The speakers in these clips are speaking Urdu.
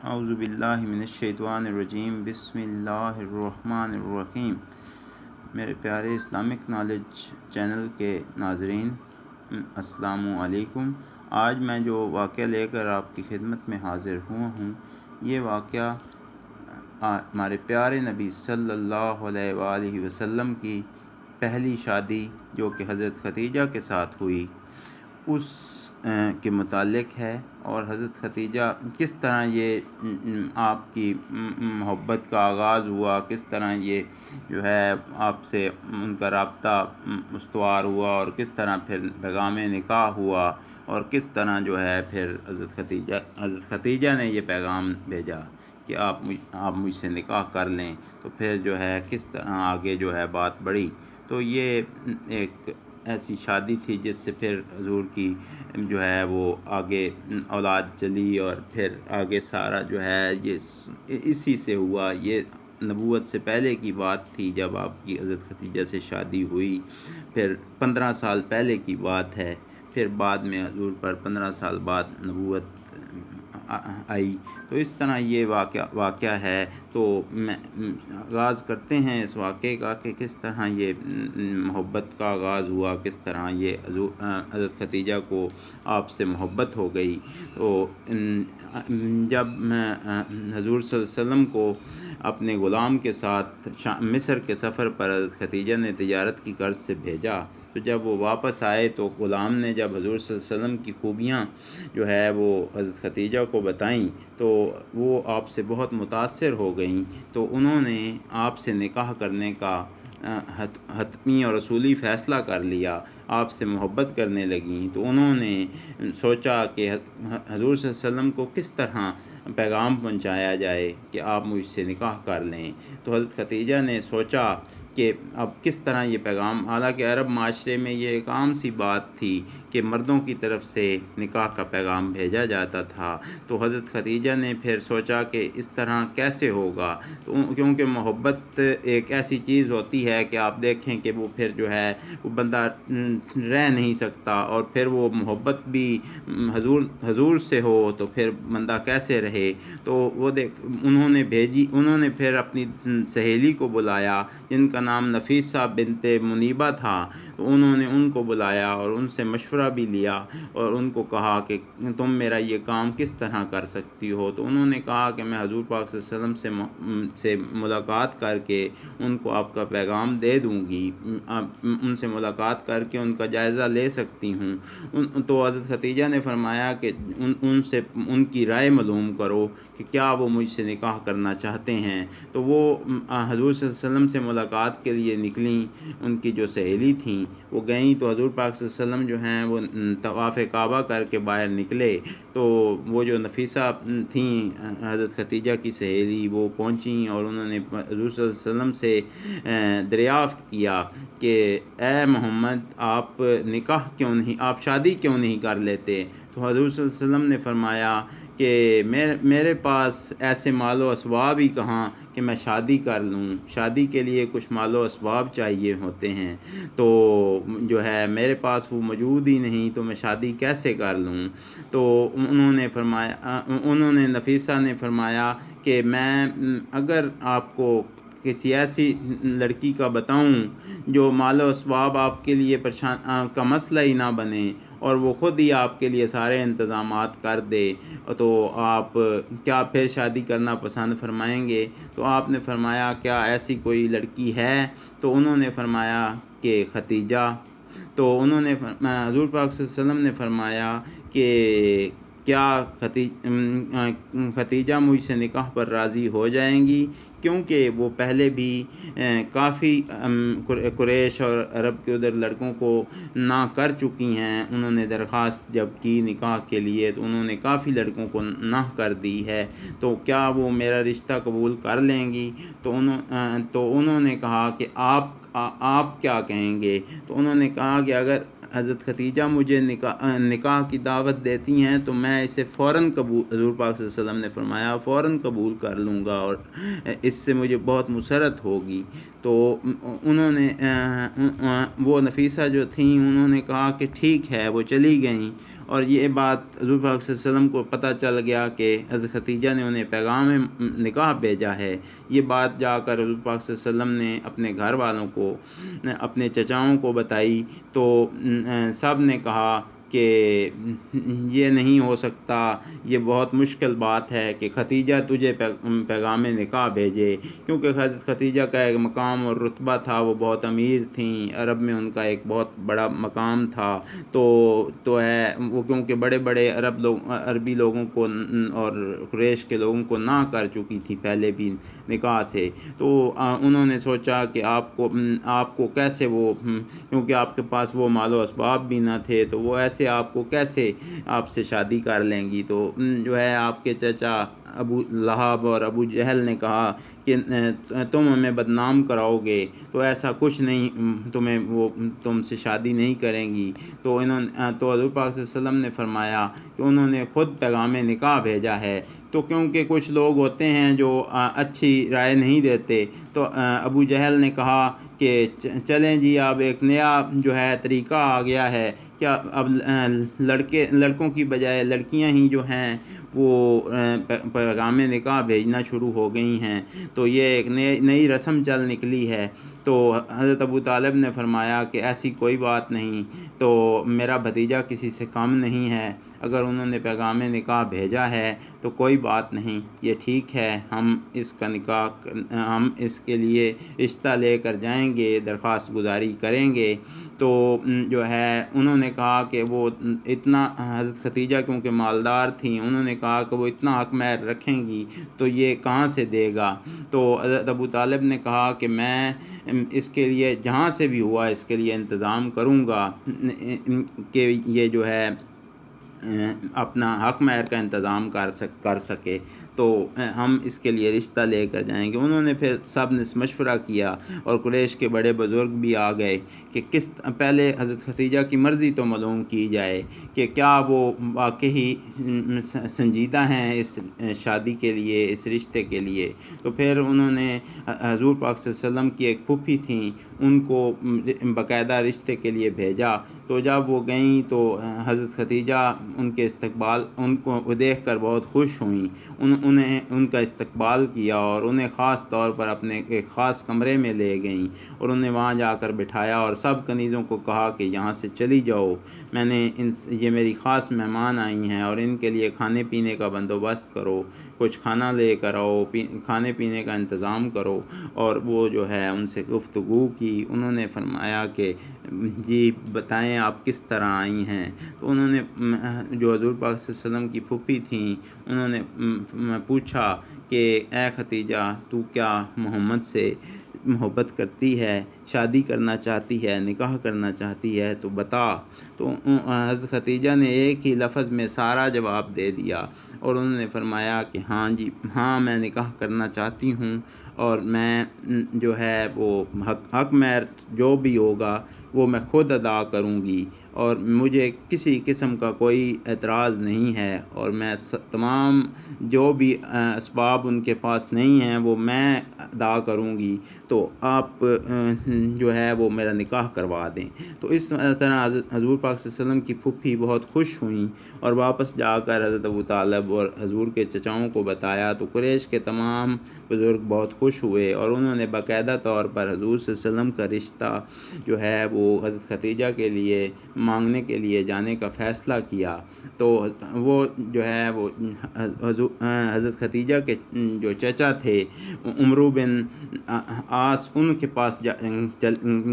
اعوذ باللہ من الشیطان الرجیم، بسم اللہ الرحمن الرحیم۔ میرے پیارے اسلامک نالج چینل کے ناظرین، السلام علیکم۔ آج میں جو واقعہ لے کر آپ کی خدمت میں حاضر ہوا ہوں، یہ واقعہ ہمارے پیارے نبی صلی اللہ علیہ وآلہ وسلم کی پہلی شادی جو کہ حضرت خدیجہ کے ساتھ ہوئی اس کے متعلق ہے، اور حضرت خدیجہ کس طرح یہ آپ کی محبت کا آغاز ہوا، کس طرح یہ جو ہے آپ سے ان کا رابطہ استوار ہوا، اور کس طرح پھر پیغام نکاح ہوا، اور کس طرح جو ہے پھر حضرت خدیجہ نے یہ پیغام بھیجا کہ آپ مجھ سے نکاح کر لیں، تو پھر جو ہے کس طرح آگے جو ہے بات بڑھی۔ تو یہ ایک ایسی شادی تھی جس سے پھر حضور کی جو ہے وہ آگے اولاد چلی، اور پھر آگے سارا جو ہے یہ اسی سے ہوا۔ یہ نبوت سے پہلے کی بات تھی جب آپ کی حضرت خدیجہ سے شادی ہوئی، پھر 15 سال پہلے کی بات ہے، پھر بعد میں حضور پر 15 سال بعد نبوت آئی۔ تو اس طرح یہ واقعہ ہے۔ تو میں آغاز کرتے ہیں اس واقعے کا کہ کس طرح یہ محبت کا آغاز ہوا، کس طرح یہ حضرت خدیجہ کو آپ سے محبت ہو گئی۔ تو جب حضور صلی اللہ علیہ وسلم کو اپنے غلام کے ساتھ مصر کے سفر پر حضرت خدیجہ نے تجارت کی غرض سے بھیجا، تو جب وہ واپس آئے تو غلام نے جب حضور صلی اللہ علیہ وسلم کی خوبیاں جو ہے وہ حضرت خدیجہ کو بتائیں تو وہ آپ سے بہت متاثر ہو گئیں، تو انہوں نے آپ سے نکاح کرنے کا حتمی اور اصولی فیصلہ کر لیا، آپ سے محبت کرنے لگیں۔ تو انہوں نے سوچا کہ حضور صلی اللہ علیہ وسلم کو کس طرح پیغام پہنچایا جائے کہ آپ مجھ سے نکاح کر لیں۔ تو حضرت خدیجہ نے سوچا کہ اب کس طرح یہ پیغام، حالانکہ عرب معاشرے میں یہ ایک عام سی بات تھی کہ مردوں کی طرف سے نکاح کا پیغام بھیجا جاتا تھا، تو حضرت خدیجہ نے پھر سوچا کہ اس طرح کیسے ہوگا، تو کیونکہ محبت ایک ایسی چیز ہوتی ہے کہ آپ دیکھیں کہ وہ پھر جو ہے وہ بندہ رہ نہیں سکتا، اور پھر وہ محبت بھی حضور سے ہو تو پھر بندہ کیسے رہے۔ تو وہ انہوں نے پھر اپنی سہیلی کو بلایا جن کا نام نفیسہ بنت منیبہ تھا، تو انہوں نے ان کو بلایا اور ان سے مشورہ بھی لیا، اور ان کو کہا کہ تم میرا یہ کام کس طرح کر سکتی ہو۔ تو انہوں نے کہا کہ میں حضور پاک صلی اللہ علیہ وسلم سے ملاقات کر کے ان کو آپ کا پیغام دے دوں گی، ان سے ملاقات کر کے ان کا جائزہ لے سکتی ہوں۔ تو حضرت خدیجہ نے فرمایا کہ ان کی رائے معلوم کرو کہ کیا وہ مجھ سے نکاح کرنا چاہتے ہیں۔ تو وہ حضور صلی اللہ علیہ وسلم سے ملاقات کے لیے نکلیں، ان کی جو سہیلی تھیں وہ گئیں، تو حضور پاک صلی اللہ علیہ وسلم جو ہیں وہ طواف کعبہ کر کے باہر نکلے، تو وہ جو نفیسہ تھیں حضرت خدیجہ کی سہیلی، وہ پہنچیں اور انہوں نے حضور صلی اللہ علیہ وسلم سے دریافت کیا کہ اے محمد، آپ شادی کیوں نہیں کر لیتے؟ تو حضور صلی اللہ علیہ وسلم نے فرمایا کہ میرے پاس ایسے مال و اسباب ہی کہاں کہ میں شادی کر لوں، شادی کے لیے کچھ مال و اسباب چاہیے ہوتے ہیں، تو جو ہے میرے پاس وہ موجود ہی نہیں، تو میں شادی کیسے کر لوں۔ تو انہوں نے نفیسہ نے فرمایا کہ میں اگر آپ کو کسی ایسی لڑکی کا بتاؤں جو مال و اسباب آپ کے لیے کا مسئلہ ہی نہ بنے، اور وہ خود ہی آپ کے لیے سارے انتظامات کر دے، تو آپ کیا پھر شادی کرنا پسند فرمائیں گے؟ تو آپ نے فرمایا کیا ایسی کوئی لڑکی ہے؟ تو انہوں نے فرمایا کہ خدیجہ۔ تو حضور پاک صلی اللہ علیہ وسلم نے فرمایا کہ کیا خدیجہ مجھ سے نکاح پر راضی ہو جائیں گی؟ کیونکہ وہ پہلے بھی کافی قریش اور عرب کے ادھر لڑکوں کو نہ کر چکی ہیں، انہوں نے درخواست جب کی نکاح کے لیے تو انہوں نے کافی لڑکوں کو نہ کر دی ہے، تو کیا وہ میرا رشتہ قبول کر لیں گی؟ تو انہوں نے کہا کہ آپ کیا کہیں گے؟ تو انہوں نے کہا کہ اگر حضرت خدیجہ مجھے نکاح کی دعوت دیتی ہیں تو میں اسے فوراً قبول، حضور پاک صلی اللہ علیہ وسلم نے فرمایا فوراً قبول کر لوں گا، اور اس سے مجھے بہت مسرت ہوگی۔ تو انہوں نے وہ نفیسہ جو تھیں انہوں نے کہا کہ ٹھیک ہے، وہ چلی گئیں، اور یہ بات حضور پاک صلی اللہ علیہ وسلم کو پتہ چل گیا کہ حضرت خدیجہ نے انہیں پیغام نکاح بھیجا ہے۔ یہ بات جا کر حضور پاک صلی اللہ علیہ وسلم نے اپنے گھر والوں کو، اپنے چچاؤں کو بتائی، تو سب نے کہا کہ یہ نہیں ہو سکتا، یہ بہت مشکل بات ہے کہ ختیجہ تجھے پیغام نکاح بھیجے، کیونکہ حضرت ختیجہ کا ایک مقام اور رتبہ تھا، وہ بہت امیر تھیں، عرب میں ان کا ایک بہت بڑا مقام تھا، تو ہے وہ، کیونکہ بڑے بڑے عربی لوگوں کو اور قریش کے لوگوں کو نہ کر چکی تھی پہلے بھی نکاح سے، تو انہوں نے سوچا کہ آپ کو کیسے وہ، کیونکہ آپ کے پاس وہ مال و اسباب بھی نہ تھے، تو وہ ایسے آپ کو کیسے آپ سے شادی کر لیں گی، تو جو ہے آپ کے چچا ابو لہب اور ابو جہل نے کہا کہ تم ہمیں بدنام کراؤ گے، تو ایسا کچھ نہیں، تم سے شادی نہیں کریں گی، تو حضور پاک صلی اللہ علیہ وسلم نے فرمایا کہ انہوں نے خود پیغام نکاح بھیجا ہے، تو کیونکہ کچھ لوگ ہوتے ہیں جو اچھی رائے نہیں دیتے، تو ابو جہل نے کہا کہ چلیں جی، اب ایک نیا جو ہے طریقہ آ گیا ہے، کیا اب لڑکوں کی بجائے لڑکیاں ہی جو ہیں وہ پیغام نکاح بھیجنا شروع ہو گئی ہیں، تو یہ ایک نئی رسم چل نکلی ہے۔ تو حضرت ابو طالب نے فرمایا کہ ایسی کوئی بات نہیں، تو میرا بھتیجا کسی سے کم نہیں ہے، اگر انہوں نے پیغام نکاح بھیجا ہے تو کوئی بات نہیں، یہ ٹھیک ہے، ہم اس کے لیے رشتہ لے کر جائیں گے، درخواست گزاری کریں گے۔ تو جو ہے انہوں نے کہا کہ وہ اتنا، حضرت ختیجہ کیونکہ مالدار تھیں، انہوں نے کہا کہ وہ اتنا حق مہر رکھیں گی تو یہ کہاں سے دے گا، تو حضرت ابو طالب نے کہا کہ میں اس کے لیے جہاں سے بھی ہوا اس کے لیے انتظام کروں گا کہ یہ جو ہے اپنا حق مہر کا انتظام کر سکے، تو ہم اس کے لیے رشتہ لے کر جائیں گے۔ انہوں نے پھر سب نے مشورہ کیا اور قریش کے بڑے بزرگ بھی آ گئے کہ پہلے حضرت ختیجہ کی مرضی تو معلوم کی جائے کہ کیا وہ واقعی سنجیدہ ہیں اس شادی کے لیے، اس رشتے کے لیے۔ تو پھر انہوں نے حضور پاک صلی اللہ علیہ وسلم کی ایک پھوپھی تھیں، ان کو باقاعدہ رشتے کے لیے بھیجا، تو جب وہ گئیں تو حضرت ختیجہ ان کو دیکھ کر بہت خوش ہوئیں، ان کا استقبال کیا اور انہیں خاص طور پر اپنے ایک خاص کمرے میں لے گئیں اور انہیں وہاں جا کر بٹھایا اور سب کنیزوں کو کہا کہ یہاں سے چلی جاؤ، یہ میری خاص مہمان آئی ہیں اور ان کے لیے کھانے پینے کا بندوبست کرو، کچھ کھانا لے کر آؤ، کھانے پینے کا انتظام کرو، اور وہ جو ہے ان سے گفتگو کی۔ انہوں نے فرمایا کہ جی بتائیں آپ کس طرح آئی ہیں، تو انہوں نے جو حضور پاک صلی اللہ علیہ وسلم کی پھوپھی تھیں، انہوں نے پوچھا کہ اے ختیجہ، تو کیا محمد سے محبت کرتی ہے، شادی کرنا چاہتی ہے، نکاح کرنا چاہتی ہے تو بتا۔ تو حضرت ختیجہ نے ایک ہی لفظ میں سارا جواب دے دیا اور انہوں نے فرمایا کہ ہاں جی، ہاں میں نکاح کرنا چاہتی ہوں، اور میں جو ہے وہ حق مہر جو بھی ہوگا وہ میں خود ادا کروں گی، اور مجھے کسی قسم کا کوئی اعتراض نہیں ہے، اور میں تمام جو بھی اسباب ان کے پاس نہیں ہیں وہ میں ادا کروں گی، تو آپ جو ہے وہ میرا نکاح کروا دیں۔ تو اس طرح حضور پاک صلی اللہ علیہ وسلم کی پھوپھی بہت خوش ہوئیں اور واپس جا کر حضرت ابو طالب اور حضور کے چچاؤں کو بتایا، تو قریش کے تمام بزرگ بہت خوش ہوئے اور انہوں نے باقاعدہ طور پر حضور صلی اللہ علیہ وسلم کا رشتہ جو ہے وہ حضرت ختیجہ کے لیے مانگنے کے لیے جانے کا فیصلہ کیا۔ تو وہ جو ہے وہ حضرت ختیجہ کے جو چچا تھے عمرو بن عاص، ان کے پاس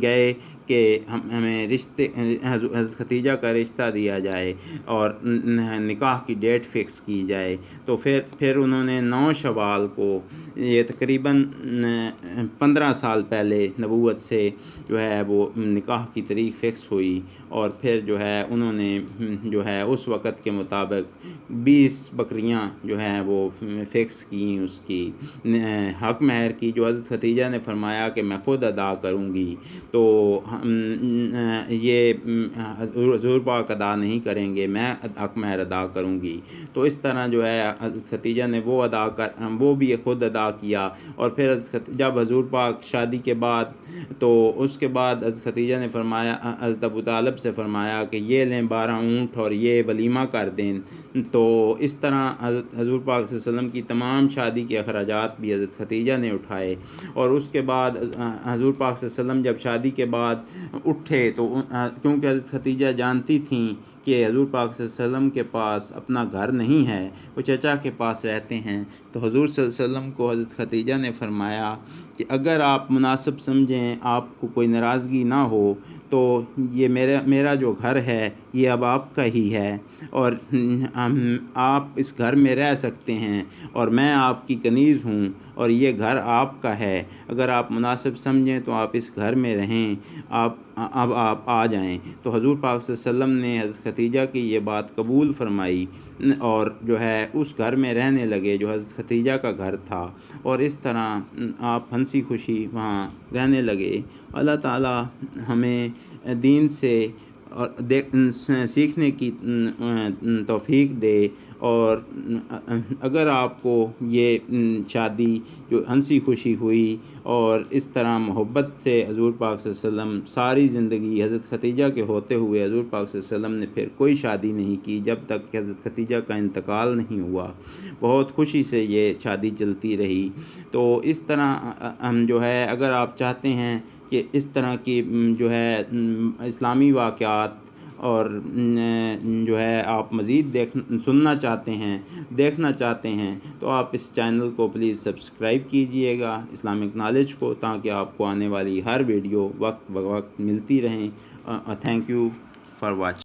گئے کہ ہمیں حضرت ختیجہ کا رشتہ دیا جائے اور نکاح کی ڈیٹ فکس کی جائے۔ تو پھر انہوں نے 9 شوال کو، یہ تقریباً 15 سال پہلے نبوت سے جو ہے وہ نکاح کی تاریخ فکس ہوئی، اور پھر جو ہے انہوں نے جو ہے اس وقت کے مطابق 20 بکریاں جو ہیں وہ فکس کیں اس کی حق مہر کی، جو حضرت ختیجہ نے فرمایا کہ میں خود ادا کروں گی۔ تو یہ حضور پاک ادا نہیں کریں گے، میں حق مہر ادا کروں گی۔ تو اس طرح جو ہے حضرت ختیجہ نے وہ بھی خود ادا کیا۔ اور پھر جب حضور پاک شادی کے بعد تو اس کے بعد حضرت ختیجہ نے فرمایا، حضرت ابو طالب سے فرمایا کہ یہ لیں 12 اونٹ اور یہ ولیمہ کر دیں۔ تو اس طرح حضور پاک صلی اللہ علیہ وسلم کی تمام شادی کے اخراجات بھی حضرت ختیجہ نے اٹھائے۔ اور اس کے بعد حضور پاک صلی اللہ علیہ وسلم جب شادی کے بعد اٹھے تو کیونکہ حضرت ختیجہ جانتی تھیں کہ حضور پاک صلی اللہ علیہ وسلم کے پاس اپنا گھر نہیں ہے، وہ چچا کے پاس رہتے ہیں، تو حضور صلی اللہ علیہ وسلم کو حضرت ختیجہ نے فرمایا کہ اگر آپ مناسب سمجھیں، آپ کو کوئی ناراضگی نہ ہو، تو یہ میرا جو گھر ہے یہ اب آپ کا ہی ہے، اور آپ اس گھر میں رہ سکتے ہیں، اور میں آپ کی کنیز ہوں، اور یہ گھر آپ کا ہے۔ اگر آپ مناسب سمجھیں تو آپ اس گھر میں رہیں، اب آپ آ جائیں۔ تو حضور پاک صلی اللہ علیہ وسلم نے حضرت ختیجہ کی یہ بات قبول فرمائی، اور جو ہے اس گھر میں رہنے لگے جو حضرت ختیجہ کا گھر تھا، اور اس طرح آپ ہنسی خوشی وہاں رہنے لگے۔ اللہ تعالی ہمیں دین سے سیکھنے کی توفیق دے، اور اگر آپ کو یہ شادی جو ہنسی خوشی ہوئی اور اس طرح محبت سے حضور پاک صلی اللہ علیہ وسلم ساری زندگی حضرت ختیجہ کے ہوتے ہوئے حضور پاک صلی اللہ علیہ وسلم نے پھر کوئی شادی نہیں کی جب تک کہ حضرت ختیجہ کا انتقال نہیں ہوا، بہت خوشی سے یہ شادی چلتی رہی۔ تو اس طرح ہم جو ہے اگر آپ چاہتے ہیں کہ اس طرح کی جو ہے اسلامی واقعات اور جو ہے آپ مزید سننا چاہتے ہیں، دیکھنا چاہتے ہیں، تو آپ اس چینل کو پلیز سبسکرائب کیجئے گا اسلامک نالج کو، تاکہ آپ کو آنے والی ہر ویڈیو وقت بوقت ملتی رہیں۔ Thank you for watching.